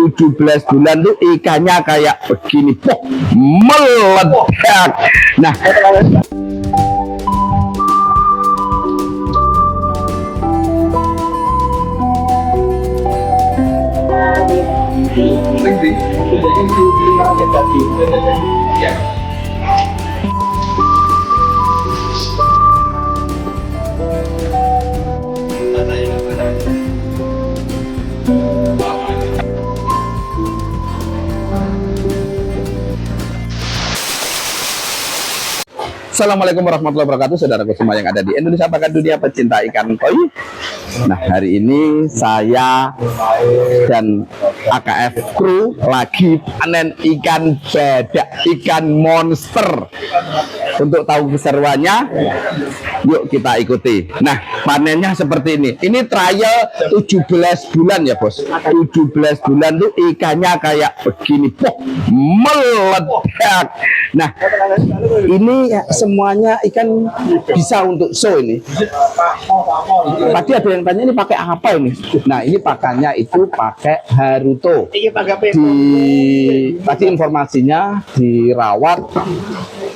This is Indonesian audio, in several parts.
17 bulan tuh ikannya kayak begini, meledak. Nah, Assalamualaikum warahmatullahi wabarakatuh, saudaraku semua yang ada di Indonesia bahkan dunia pecinta ikan koi. Nah, hari ini saya dan AKF Kru lagi panen ikan badak, ikan monster. Untuk tahu keseruannya, yuk kita ikuti. Nah, panennya seperti ini. Ini trial 17 bulan ya, Bos. 17 bulan tuh ikannya kayak begini, meledak. Nah, ini ya, semuanya ikan bisa untuk show ini. Tadi ada yang tanya ini pakai apa ini? Nah, ini pakannya itu pakai Haruto. Tadi informasinya dirawat,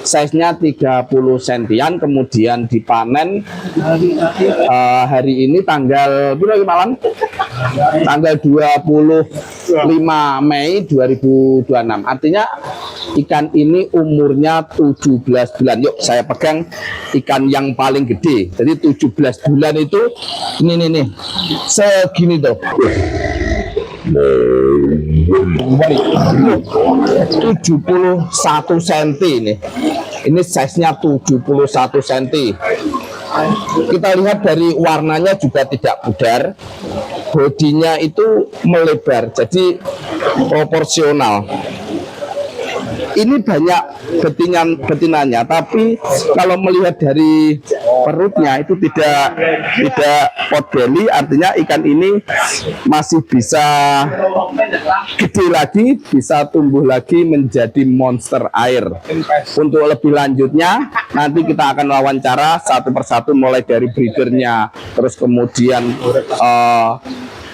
size-nya 30 sentian, kemudian dipanen hari ini tanggal berapa malam? Tanggal 25 Mei 2026. Artinya ikan ini umurnya 17 bulan. Yuk saya pegang ikan yang paling gede. Jadi 17 bulan itu ini nih segini tuh. 71 cm ini. Ini size-nya 71 cm. Kita lihat dari warnanya juga tidak pudar. Bodinya itu melebar, jadi proporsional. Ini banyak betinanya, tapi kalau melihat dari perutnya itu tidak pot belly, artinya ikan ini masih bisa gede lagi, bisa tumbuh lagi menjadi monster air. Untuk lebih lanjutnya nanti kita akan wawancara satu persatu, mulai dari breedernya, terus kemudian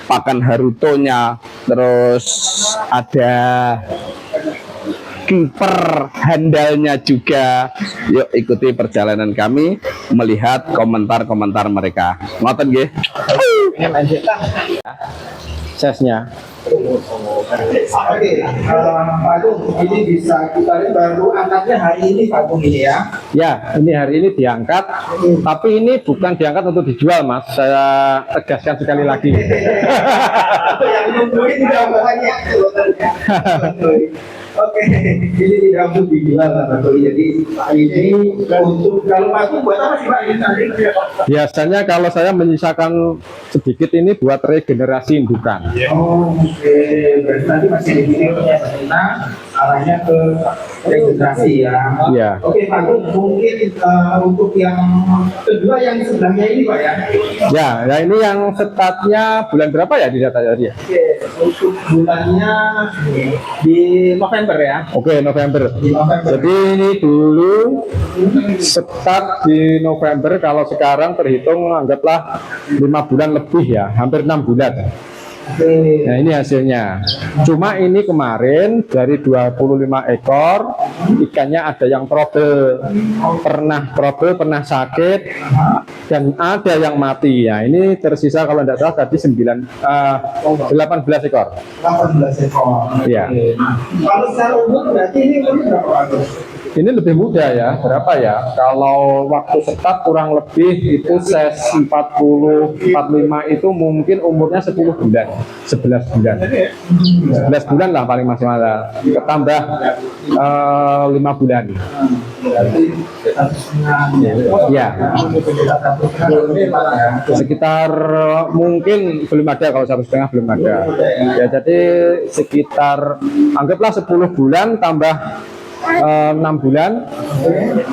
pakan Harutonya, terus ada kiper handalnya juga. Yuk ikuti perjalanan kami melihat komentar-komentar mereka. Ngoten nggih. Ini lanjut. Size-nya. Oke, Pak Agung, ini bisa kita lihat baru angkatnya hari ini Pak Agung ini ya? Ya, ini hari ini diangkat, tapi ini bukan diangkat untuk dijual, Mas. Saya tegaskan sekali lagi. Yang nungguin udah banyak. Oke, ini tidak untuk dijual Pak Agung. Jadi ini untuk kalau Pak Agung buat apa sih Pak ini? Biasanya kalau saya menyisakan sedikit ini buat regenerasi indukan. Oh, oke, berarti nanti masih di videonya tentang arahnya ke regenerasi ya. Iya. Oke Pak Agung, mungkin untuk yang kedua yang sebelahnya ini Pak ya. Ya, ya ini yang startnya bulan berapa ya di data tadi ya? Oke, untuk bulannya di November ya. Oke, November. Di November. Jadi ini dulu start di November, kalau sekarang terhitung anggaplah 5 bulan lebih ya, hampir 6 bulan. Oke. Nah ini hasilnya. Cuma ini kemarin dari 25 ekor ikannya ada yang trouble, pernah sakit, dan ada yang mati. Ya ini tersisa kalau tidak salah tadi 18 ekor. 18 ekor. Ya. Kalau secara umur berarti ini umur berapa Pak Agung? Ini lebih muda ya, berapa ya? Kalau waktu start kurang lebih itu size 40-45 itu mungkin umurnya 10 bulan, 11 bulan. 11 bulan lah paling maksimal, ketambah 5 bulan. Ya, sekitar mungkin belum ada, kalau 1,5 belum ada. Ya jadi sekitar anggaplah 10 bulan tambah 6 bulan,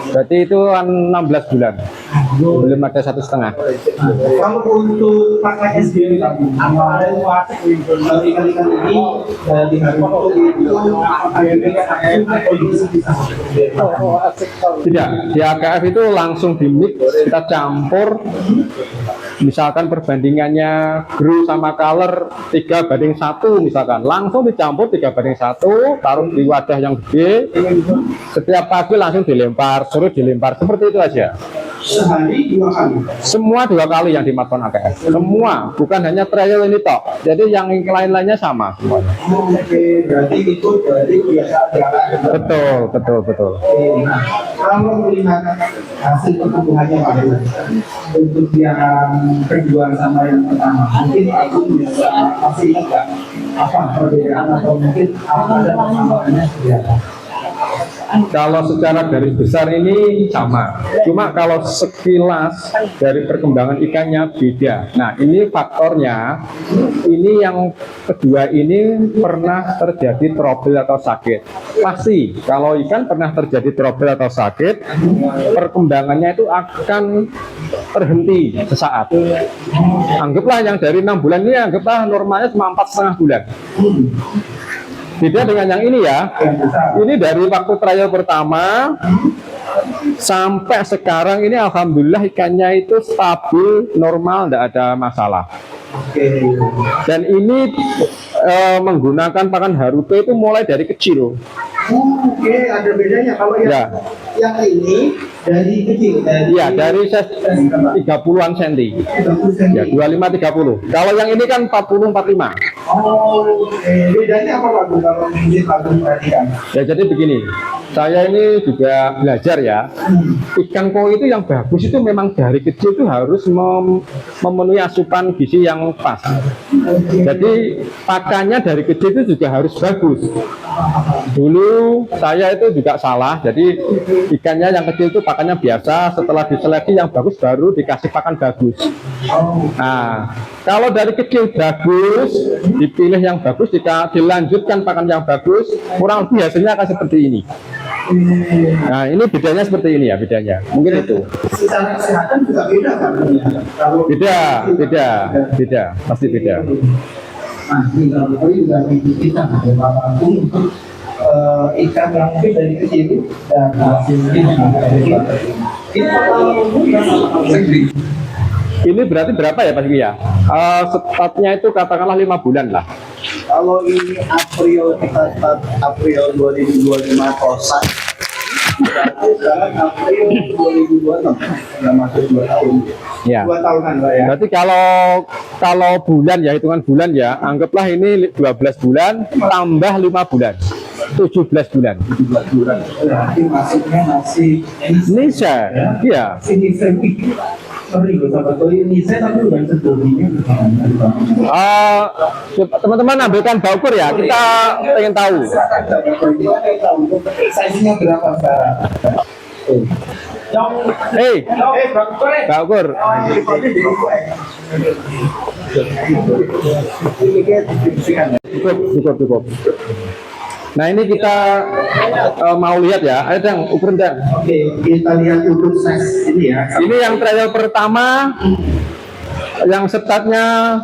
berarti itu 16 bulan. belum ada 1,5. Kalau untuk pakai SDM tadi, ikan-ikan ini di hari itu Tidak, di AKF itu langsung di mix, kita campur. Misalkan perbandingannya grow sama color 3:1 misalkan, langsung dicampur 3:1, taruh di wadah yang gede. Setiap pagi langsung dilempar, sore dilempar, seperti itu aja. sehari 2 kali. Semua 2 kali yang di Maton AKF, semua, bukan hanya trail ini tok. Jadi yang lain-lainnya sama semuanya. Oke, berarti itu dari kebiasaan jalan. Betul, betul, betul. Oke, nah, kalau melihat hasil pertumbuhannya Pak Heru, untuk yang kedua sama yang pertama, mungkin aku bisa masih ingat nggak apa perbedaan atau mungkin apa ada persamaannya ya? Kalau secara garis besar ini sama, cuma kalau sekilas dari perkembangan ikannya beda. Nah, ini faktornya, ini yang kedua ini pernah terjadi trouble atau sakit. Pasti kalau ikan pernah terjadi trouble atau sakit, perkembangannya itu akan terhenti sesaat. Anggaplah yang dari 6 bulan ini, anggaplah normalnya cuma 4,5 bulan. Beda dengan yang ini ya. Ini dari waktu trial pertama sampai sekarang ini alhamdulillah ikannya itu stabil, normal, tidak ada masalah. Oke. Dan ini menggunakan pakan Haruto itu mulai dari kecil. Oke, ada bedanya kalau Ya. yang ini dari kecil Ya, dari 30-an senti. 30 cm. Ya, 25-30. Kalau yang ini kan 40-45. Oh, bedanya apa Pak Gung kalau mungkin Pak Gung perhatikan? Ya, jadi begini. Saya ini juga belajar ya. Ikan koi itu yang bagus itu memang dari kecil itu harus memenuhi asupan gizi yang pas. Jadi pakannya dari kecil itu juga harus bagus. Dulu saya itu juga salah. Jadi ikannya yang kecil itu pakannya biasa. Setelah diseleksi yang bagus baru dikasih pakan bagus. Nah, kalau dari kecil bagus, dipilih yang bagus, dilanjutkan pakan yang bagus, kurang lebih hasilnya akan seperti ini. Nah, ini bedanya seperti ini ya, bedanya. Mungkin itu. Secara kesehatan juga beda kan? Kalau Beda, pasti beda. Nah, ini kalau koi juga kita ada Pak Gung untuk ikan yang mungkin dari kecil dan hasilnya ini kalau Ini berarti berapa ya Pak Sigi ya? Statnya itu katakanlah 5 bulan lah. kalau ini April kita start April 2025 kosan berarti sekarang April 2026 sudah masuk 2 tahun Ya. 2 tahunan Pak ya. Berarti kalau bulan ya, hitungan bulan ya, anggaplah ini 12 bulan tambah 5 bulan. 17 bulan. 17 bulan berarti masuknya masih Nisa, iya. ini sorry gue sahabat ini saya tapi udah sebelumnya Teman-teman ambilkan baukur ya, kita pengen tahu. size-nya berapa sekarang? Hei, baukur. Cukup. Nah, ini kita mau lihat ya. Ayo Dang, ukuran Dang. Oke, kita lihat ukur size ini ya. Ini yang trial pertama, yang startnya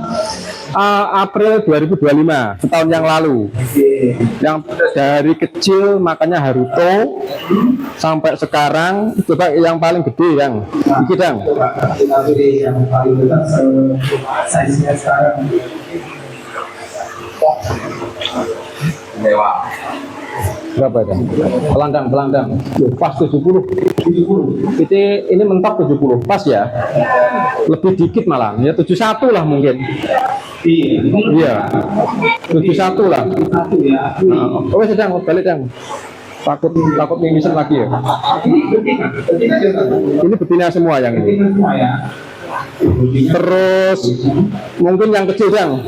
April 2025, setahun yang lalu. Oke. Yang dari kecil makanya Haruto sampai sekarang, coba yang paling gede yang iki Dang. Coba kita pilih yang paling besar size-nya sekarang. Berapa Dang? Pelandang. Pas 70. Ini mentok 70, pas ya. Lebih dikit malah, ya 71 lah mungkin. Iya. 71 lah. Satu ya. Oh, sedang balik Dang. Takut mimisan lagi ya. Ini betina semua yang ini. Semua ya. Terus mungkin yang kecil Dang.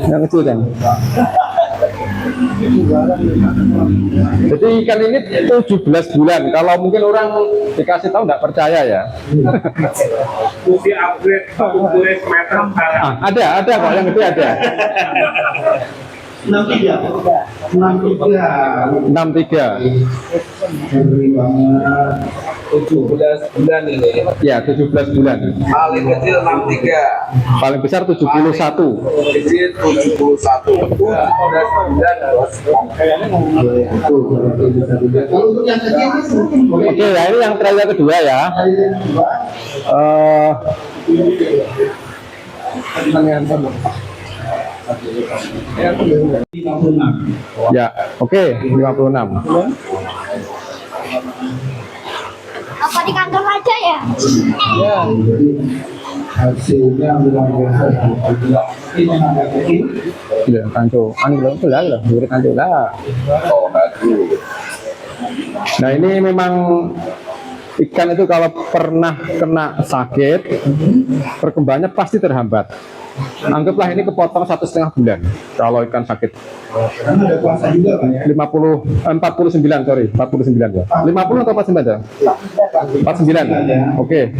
Jadi ikan ini 17 bulan. Kalau mungkin orang dikasih tahu nggak percaya ya. Usia upgrade 40 meter sekarang. Ada kok yang gede ada. 63. 63. Ngeri banget. 17 bulan ini. Ya, 17 bulan. Paling kecil 63. Paling besar 71. Kecil 71. 17 bulan. Kalau untuk yang kecil ini boleh. Oke, ya ini yang trailer kedua ya. Eh ya, oke, 56. Apa di kantor aja ya? Hasilnya luar biasa. Ini yang agak kecil. Ya, kanco. Anu lah, murid kanco lah. Nah, ini memang ikan itu kalau pernah kena sakit, perkembangannya pasti terhambat. Anggaplah ini kepotong 1,5 bulan kalau ikan sakit. Karena ada puasa juga Pak ya. 49, sorry, 49 ya. 50 atau 49 ya? 49. Oke.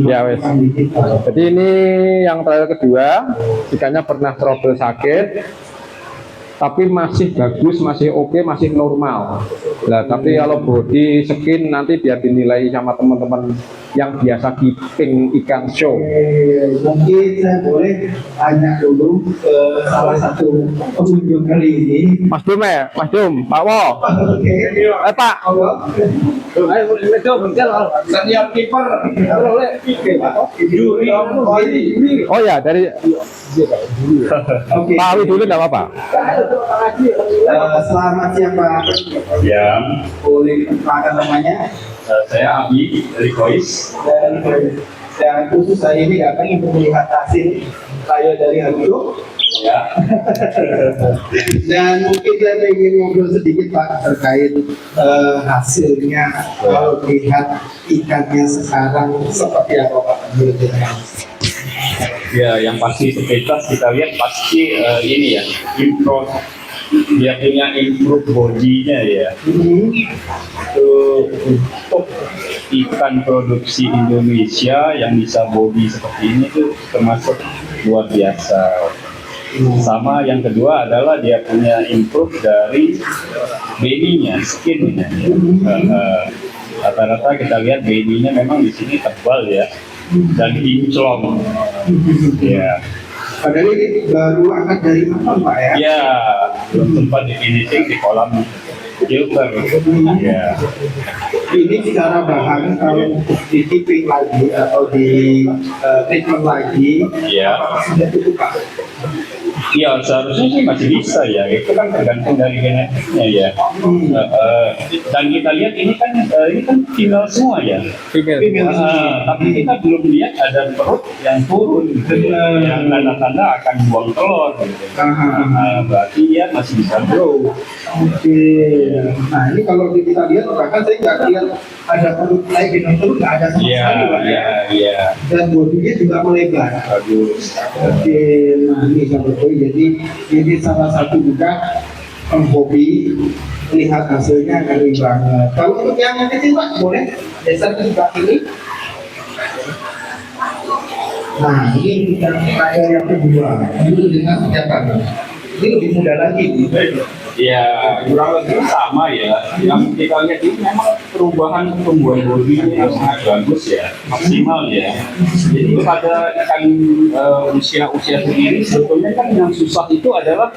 Ya wes. Jadi ini yang terakhir kedua, ikannya pernah trouble sakit, tapi masih bagus, masih oke, masih normal. Nah, tapi kalau body skin nanti biar dinilai sama teman-teman yang biasa keeping ikan show. Mungkin saya boleh tanya dulu ke salah satu pengunjung kali ini. Mas Dum ya, Mas Dum, Pak Wo. Oke. Pak. Senior kiper. Oh ya, dari Oke. Pak Awi dulu enggak apa-apa. Selamat siang Pak. Ya, Boleh perkenalkan namanya? saya Abi dari Kois. Dan khusus saya ini datang untuk melihat hasil saya dari Haruto. Ya, Dan mungkin saya ingin ngobrol sedikit Pak terkait hasilnya. Kalau lihat ikannya sekarang seperti apa Pak menurut Anda? ya yang pasti sepintas kita lihat pasti ini ya, dia punya improve bodinya ya. Itu untuk ikan produksi Indonesia yang bisa body seperti ini tuh termasuk luar biasa. Sama yang kedua adalah dia punya improve dari beninya, skinnya. Rata-rata kita lihat beninya memang di sini tebal ya dan kinclong. Ya, Padahal ini baru angkat dari apa Pak ya? ya belum sempat di finishing di kolam filter. Ya, Ini secara bahan kalau di keeping lagi atau di treatment lagi, ya. apakah sudah cukup Pak? Iya, seharusnya sih masih bisa ya. Itu kan tergantung dari genetiknya ya. Dan kita lihat ini kan female semua ya. Female semua. Tapi kita belum lihat ada perut yang turun gitu ya. Yang tanda-tanda akan buang telur gitu. Berarti ya masih bisa grow. Oke. Nah ini kalau kita lihat bahkan saya nggak lihat ada perut naik di nonton nggak ada sama Iya, sekali Pak ya. iya. Dan bodinya juga melebar. Bagus. Oke, nah ini sahabat boy, jadi ini salah satu juga penghobi melihat hasilnya ngeri banget. Kalau untuk yang kecil Pak, boleh dasar juga ini. Nah ini kita terakhir yang kedua, itu dengan senjata. Ini lebih mudah lagi. Ya, kurang lebih sama ya. Yang kita lihat ini memang perubahan tumbuhan bodinya sangat bagus ya, maksimal ya. Jadi pada ikan usia-usia segini sebetulnya kan yang susah itu adalah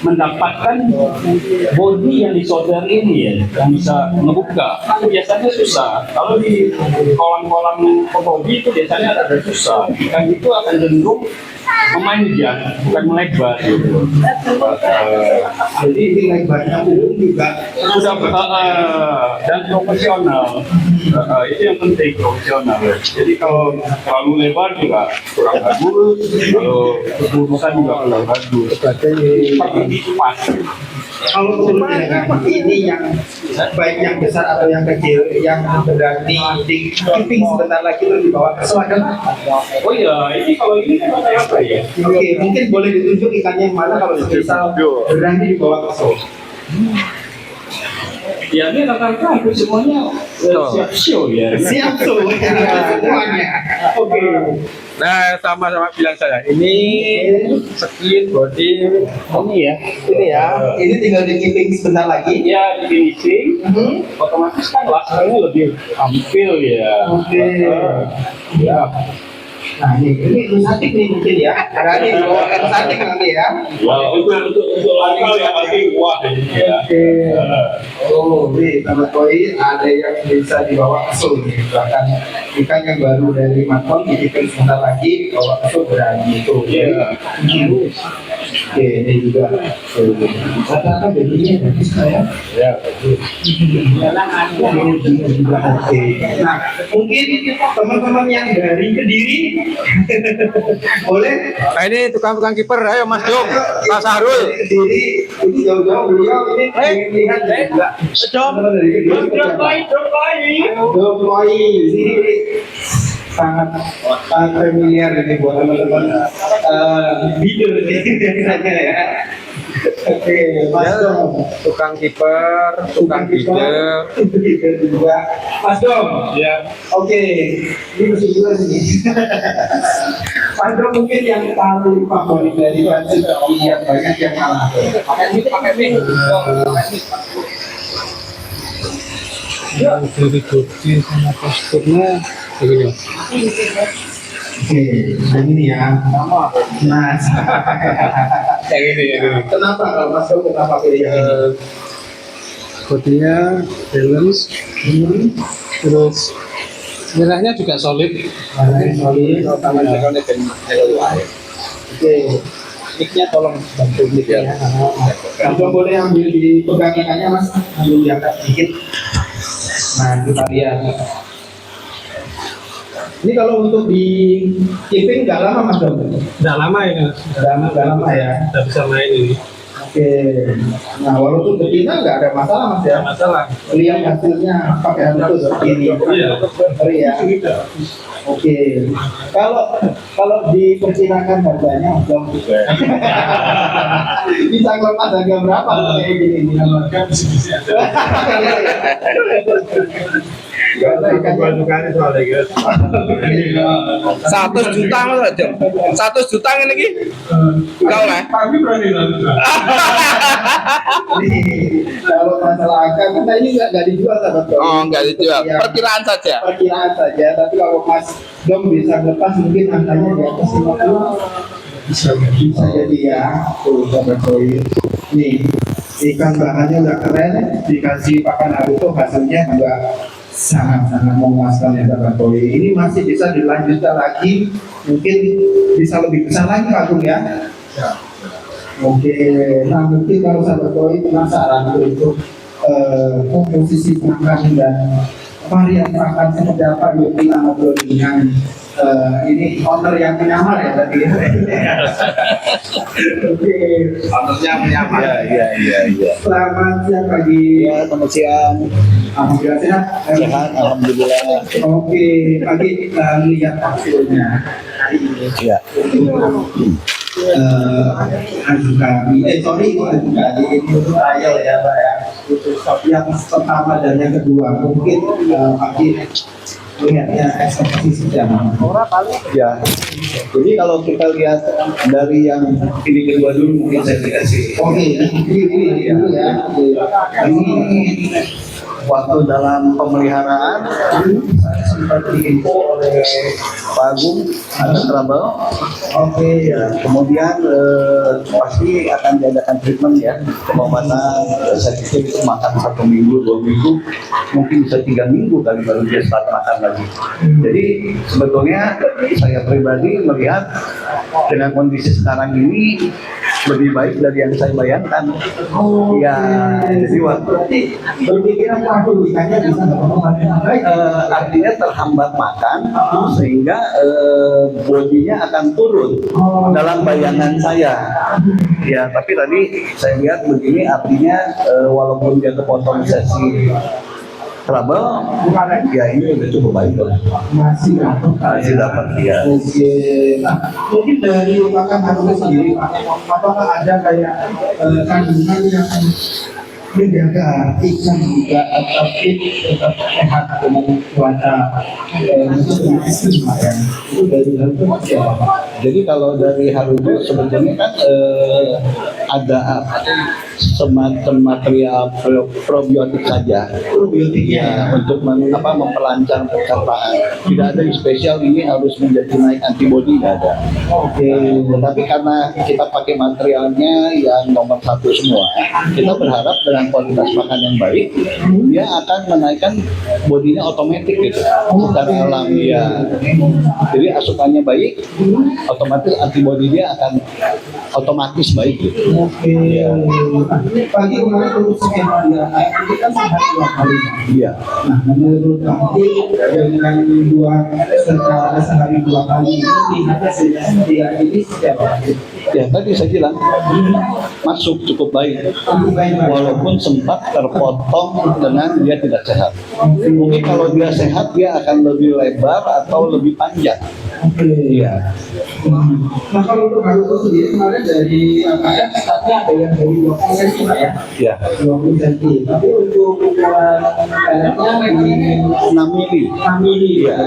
mendapatkan body yang disolder ini ya, yang bisa ngebuka. Itu biasanya susah. Kalau di kolam-kolam penghobi itu biasanya ada susah. Ikan itu akan cenderung memanjang, bukan melebar gitu. Jadi ini lebarnya umum juga. Sudah dan profesional. Itu yang penting, profesional. Jadi kalau terlalu lebar juga kurang bagus, kalau keburukan juga kurang bagus. Seperti itu pas. Kalau seperti ini yang baik yang besar atau yang kecil yang berani di keeping sebentar lagi terus dibawa ke selatan. Oh iya, ini kalau ini kan kayak apa ya? Oke, mungkin boleh ditunjuk ikannya yang mana kalau misal berani dibawa ke Solo. Ya ini rata-rata hampir semuanya siap show ya. Siap tuh semuanya. Oke. Nah, sama-sama bilang saya. Ini skin, body, ini ya. Ini ya. Ini tinggal di keeping sebentar lagi. Ya di finishing, otomatis kan lasanya lebih tampil ya. Oke. Ya. Nah ini satik nih mungkin ya. Berani bawakan satik nanti ya. Wah, untuk lokal ya pasti wah ya. Oke. Oh, nih sahabat koi ada yang bisa dibawa ke Seoul nih. Bahkan ikan yang baru dari Maton dititipin sebentar lagi bawa ke Seoul berani itu. Iya. Oke, ini juga. Rata-rata jadinya bagus ya. Ya. Ini juga oke. Nah, mungkin teman-teman yang dari Kediri boleh. Nah, ini tukang-tukang kiper. Ayo Mas Jom, Mas Sahrul. Kediri ini jauh-jauh beliau ini ingin lihat juga. Doi ini sangat familiar ini buat teman-teman leader ya. Oke, Mas Dom, Tukang kiper, tukang leader. leader juga. Mas Dom, Ya. oke, ini mesti juga nih. Mas Dom mungkin yang paling favorit dari Persib yang banyak yang kalah. Pakai mie. Dari body sama posturnya begini. Oke, begini ya. Nah, Yang ini. kenapa kalau Mas Dom kenapa pilih yang ini? Bodinya balance, terus merahnya juga solid. Warna yang solid, oke. Mic-nya tolong bantu mic ya. Kalau boleh ambil di pegangannya Mas, ambil diangkat sedikit. Nah, kita lihat. Ini kalau untuk di keeping nggak lama Mas Dom? Nggak lama ini, Nggak lama ya. nggak bisa main ini. Oke. Nah, walaupun betina nggak ada masalah Mas ya. Masalah. Lihat hasilnya pakai hal itu seperti ini. Iya. Ngeri ya. Oke. Kalau diperkirakan harganya Dom. Bisa ngelepas harga berapa kayak gini? Pemasukannya soalnya gitu. 100 juta mas aja. 100 juta ini lagi. Kau lah. Tapi berani Kalau masalah angka kita ini nggak dijual sahabat Dom. Oh enggak dijual. Iya. Perkiraan saja. Perkiraan saja. Tapi kalau Mas Dom bisa lepas mungkin angkanya di atas 50. Bisa jadi ya. Tuh sahabat koi. Nih ikan bahannya udah keren. Dikasih pakan Naruto hasilnya juga sangat-sangat memuaskan ya sahabat koi. Ini masih bisa dilanjutkan lagi. Mungkin bisa lebih besar lagi Pak Gung ya. Oke, nah mungkin kalau sahabat koi penasaran untuk komposisi makan dan varian makan seperti apa yuk kita ngobrol dengan ini owner yang menyamar ya tadi. Oke, Ownernya menyamar. Iya. selamat siang pagi. Ya, selamat siang. Alhamdulillah sehat. Sehat, alhamdulillah. Oke, pagi kita lihat hasilnya hari ini. Ya. Sorry ini untuk trial ya Pak ya. Yang pertama dan yang kedua mungkin pagi lihatnya eksekusi sedang. Ya. Jadi kalau kita lihat dari yang ini kedua dulu mungkin saya kasih. Oke, ini dulu ya. Ini waktu dalam pemeliharaan saya sempat diinfo oleh Pak Agung ada trouble. Oke, Ya, kemudian pasti akan diadakan treatment ya, pengobatan. Saya pikir itu makan 1 minggu, 2 minggu, mungkin bisa 3 minggu kali baru dia start makan lagi. Jadi sebetulnya saya pribadi melihat dengan kondisi sekarang ini lebih baik dari yang saya bayangkan. Ya, jadi waktu berpikiran waduh ikannya bisa baik. artinya terhambat makan sehingga bodinya akan turun dalam bayangan saya. Ya, tapi tadi saya lihat begini artinya walaupun dia kepotong sesi trouble, ya ini udah cukup baik loh. Masih Masih dapat ya. Oke, nah mungkin dari makan harga sendiri Pak, apakah ada kayak kandungan yang menjaga ikan juga tetap fit, tetap sehat dengan cuaca musim ekstrim Pak ya. Itu dari Haruto siapa Pak? Jadi kalau dari Haruto sebetulnya kan ada semacam material probiotik saja. Probiotik Ya, untuk memperlancar pencernaan. Tidak ada yang spesial ini harus menjadi naik antibodi, tidak ada. Oke. Tetapi karena kita pakai materialnya yang nomor satu semua, kita berharap dengan kualitas makan yang baik, dia akan menaikkan bodinya otomatis gitu, secara alami ya. Jadi asupannya baik, otomatis antibodi dia akan otomatis baik gitu. Oke. Pagi kemarin untuk skema dia, itu kan sehat 2 kali. Iya. Nah, menurut nanti dengan setelah sehari 2 kali itu lihat hasilnya dia ini seperti apa? Ya tadi saya bilang masuk cukup baik, Cukup baik, Pak. walaupun sempat terpotong dengan dia tidak sehat. Mungkin kalau dia sehat dia akan lebih lebar atau lebih panjang. Oke. Iya. Nah kalau untuk Haruto sendiri kemarin dari AKF startnya ada yang dari 20 cm Pak ya? Ya. 20 cm. Tapi untuk ukuran karetnya di 6 mili. 6 mili ya.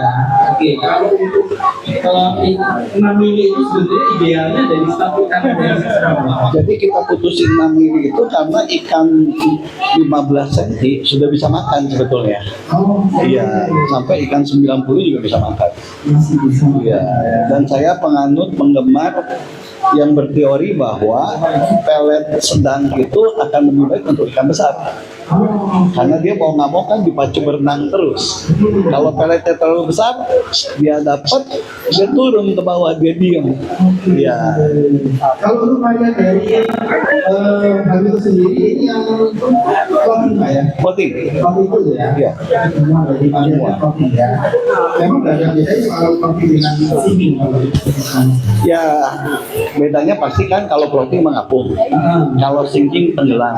Oke, kalau untuk 6 mili itu sebenarnya idealnya dari satu ikan dari berapa? Jadi kita putusin 6 mili itu karena ikan 15 cm sudah bisa makan sebetulnya. Oh, Iya, sampai ikan 90 juga bisa makan. masih bisa. Iya, dan saya penganut penggemar yang berteori bahwa pelet sedang itu akan lebih baik untuk ikan besar. Karena dia mau nggak mau kan dipacu berenang terus. Kalau peletnya terlalu besar, dia dapat, dia turun ke bawah, dia diam. Ya, Kalau rupanya dari Haruto sendiri ini yang clothing Pak ya? voting. Clothing itu ya? Iya. Semua dari panjangnya clothing ya. Memang nggak ada bedanya kalau clothing dengan singing kalau Ya, bedanya pasti kan kalau floating mengapung, kalau sinking tenggelam.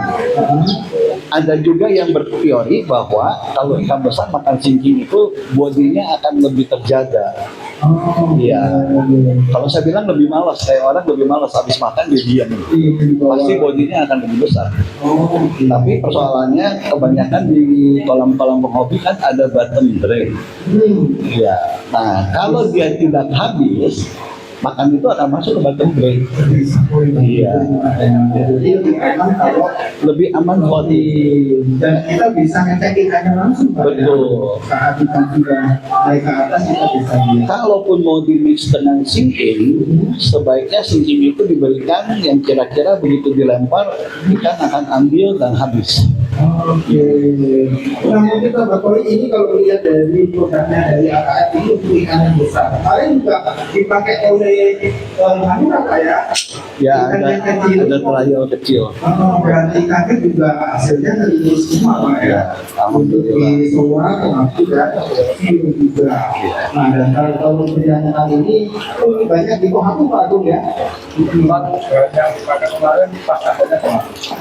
Ada juga yang berteori bahwa kalau ikan besar makan sinking itu bodinya akan lebih terjaga. Iya. Kalau saya bilang lebih malas, kayak orang lebih malas habis makan dia diam. Pasti bodinya akan lebih besar. Tapi persoalannya kebanyakan di kolam-kolam penghobi kan ada bottom drain. Iya. Nah, kalau dia tidak habis, makan itu akan masuk ke bottom drain. Iya. Jadi lebih aman kalau Lebih aman body. dan kita bisa ngecek ikannya langsung Pak. Betul. Saat ikan sudah naik ke atas kita bisa lihat. Kalaupun mau di mix dengan sinking, sebaiknya sinking itu diberikan yang kira-kira begitu dilempar ikan akan ambil dan habis. Oke. Nah mungkin Sobat Poli ini kalau lihat dari programnya dari AKF ini untuk ikan yang besar. Kemarin juga dipakai oleh Hanura Pak ya. Ya, Ikan yang kecil. ada trial kecil. Berarti kakek juga hasilnya dari semua Pak ya. Ya, Untuk di Soa termasuk ya, View juga. Nah dan kalau perjalanan kali ini banyak di Kohaku Pak Agung ya.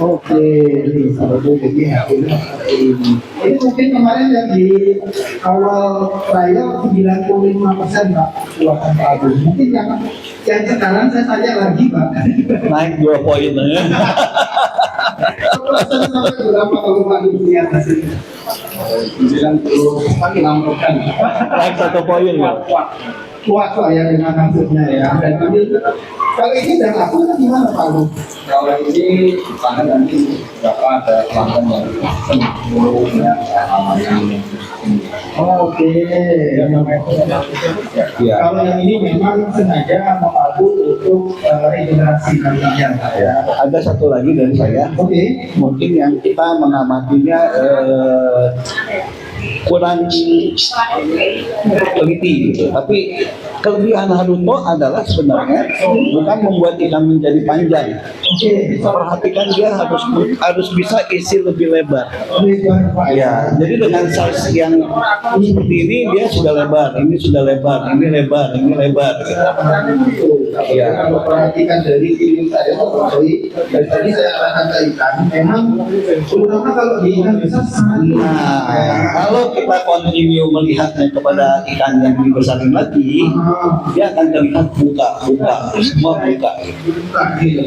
Oke, ini sebetulnya jadi hasilnya seperti ini. Ini mungkin kemarin yang di awal trial 95% Pak luasan Pak Agung. Mungkin yang sekarang saya tanya lagi Pak. Naik 2 poin. Sampai berapa kalau Pak Agung lihat hasilnya? 96%. Naik 1 poin ya. Kuat Pak ya dengan hasilnya ya. Dan kalau ini dan aku kan gimana Pak Agung? Kalau ini karena nanti berapa ada pelanggan yang sebelumnya Oke. Ya. Kalau yang ini memang sengaja Pak Agung untuk regenerasi nantinya Pak ya. Ada satu lagi dari saya. Oke. Mungkin yang kita mengamatinya kurang teliti gitu. Tapi kelebihan Haruto adalah sebenarnya bukan membuat ikan menjadi panjang. Oke. Perhatikan dia harus bisa isi lebih lebar. Lebar Pak Ya, jadi dengan size yang seperti ini dia sudah lebar, ini sudah lebar, ini lebar, ini lebar. Gitu. Kalau perhatikan dari video saya, Pak Jokowi, dari tadi saya katakan ikan, memang terutama kalau di ikan besar sangat Kalau kita continue melihatnya kepada ikan yang dibesarin lagi, dia akan terlihat buka, semua buka. buka gitu.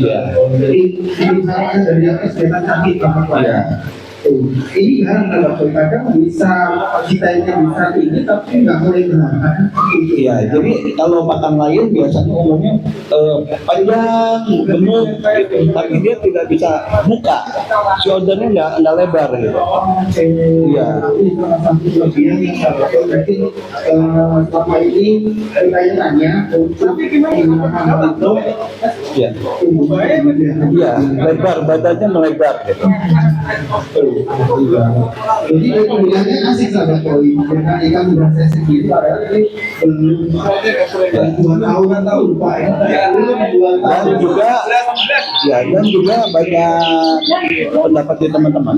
Jadi misalnya dari atas kelihatan sakit banget Pak. Iya. Ini jarang kalau kadang bisa kita ini bisa ini tapi nggak boleh benar. Iya, jadi kalau makan lain biasanya umumnya panjang, gemuk, gitu. Tapi dia tidak bisa buka. Si ordernya nggak lebar gitu. Iya. Ini salah satu bagian yang berarti selama ini kaitannya untuk menggunakan itu Iya. Iya, lebar, badannya melebar gitu. jadi pilihannya asik sahabat Koi karena ikan udah saya sendiri padahal ini belum 2 tahun Pak ya belum 2 tahun Dan juga banyak pendapat di teman-teman,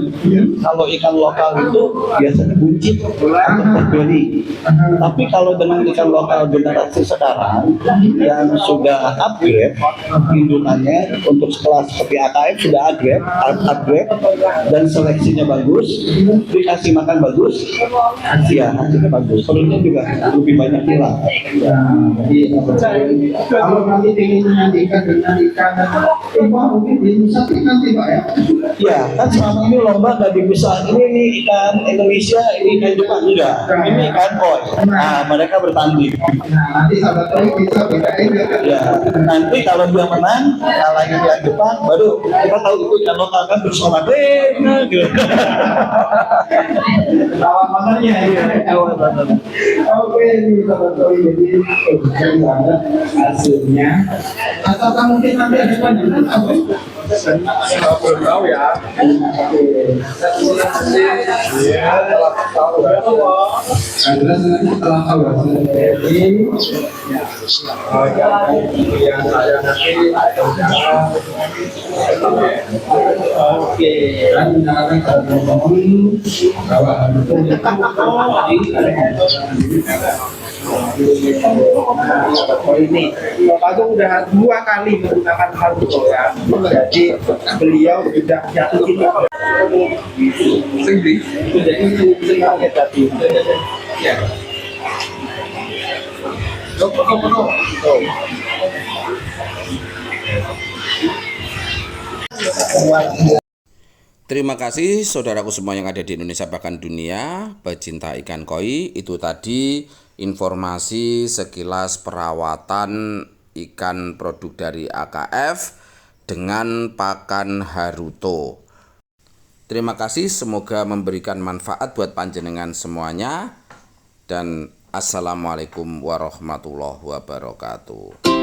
kalau ikan lokal itu biasanya buncit atau terbeli. Tapi kalau dengan ikan lokal generasi sekarang yang sudah upgrade indukannya untuk sekelas seperti AKF sudah upgrade dan seleksinya bagus, dikasih makan bagus, ya hasilnya bagus, perutnya juga lebih banyak hilang. kalau nanti ingin menyandikan dengan ikan mungkin dimusatkan nanti Pak ya Ya, kan selama ini lomba nggak dipisah. Ini nih ikan Indonesia, ini ikan Jepang enggak. Ini ikan koi. Nah, mereka bertanding. nanti sahabat Koi bisa bedain Ya, nanti kalau dia menang, kalahin ikan Jepang, baru kita tahu itu ikan lokal kan bersorak. Nah, gitu. lawan mananya oke ini sahabat Koi jadi keren banget hasilnya atau mungkin nanti ada panjangan apa Belum tahu ya. Jelas nanti setelah tahu hasilnya ini Yang saya nanti oke dan menyalakan teman-teman bahwa ini Bapak itu udah 2 kali menggunakan hal itu ya jadi beliau sudah jatuh cinta sendiri. jadi sering tadi Ya. Terima kasih saudaraku semua yang ada di Indonesia bahkan dunia, pecinta ikan koi. Itu tadi informasi sekilas perawatan ikan produk dari AKF dengan pakan Haruto. Terima kasih, semoga memberikan manfaat buat panjenengan semuanya. Dan assalamualaikum warahmatullahi wabarakatuh.